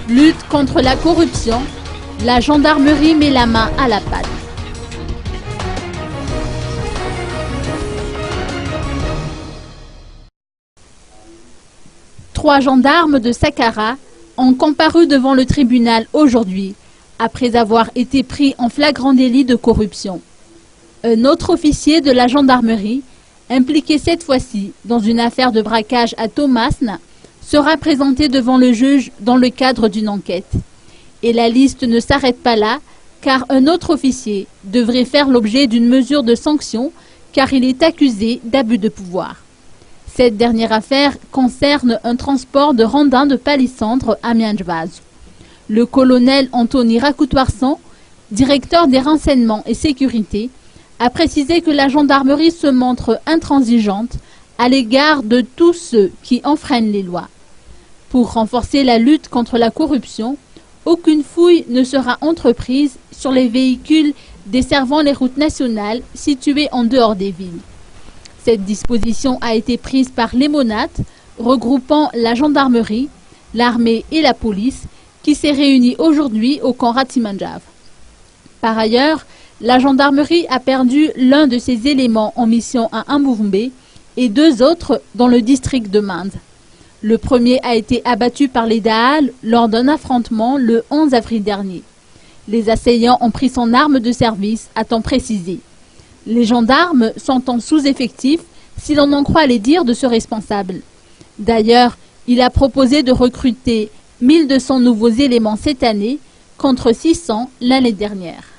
Lutte contre la corruption, la gendarmerie met la main à la pâte. Trois gendarmes de Saqqarah ont comparu devant le tribunal aujourd'hui, après avoir été pris en flagrant délit de corruption. Un autre officier de la gendarmerie, impliqué cette fois-ci dans une affaire de braquage à Tomasne, sera présenté devant le juge dans le cadre d'une enquête. Et la liste ne s'arrête pas là, car un autre officier devrait faire l'objet d'une mesure de sanction, car il est accusé d'abus de pouvoir. Cette dernière affaire concerne un transport de randins de palissandre à Mianjvaz. Le colonel Anthony Rakotoarsan, directeur des renseignements et sécurité, a précisé que la gendarmerie se montre intransigeante à l'égard de tous ceux qui enfreignent les lois. Pour renforcer la lutte contre la corruption, aucune fouille ne sera entreprise sur les véhicules desservant les routes nationales situées en dehors des villes. Cette disposition a été prise par l'EMONAT, regroupant la gendarmerie, l'armée et la police, qui s'est réunie aujourd'hui au camp Ratimanjav. Par ailleurs, la gendarmerie a perdu l'un de ses éléments en mission à Amboumbé et deux autres dans le district de Minde. Le premier a été abattu par les Dahal lors d'un affrontement le 11 avril dernier. Les assaillants ont pris son arme de service, a-t-on précisé. Les gendarmes sont en sous-effectif si l'on en croit les dires de ce responsable. D'ailleurs, il a proposé de recruter 1200 nouveaux éléments cette année contre 600 l'année dernière.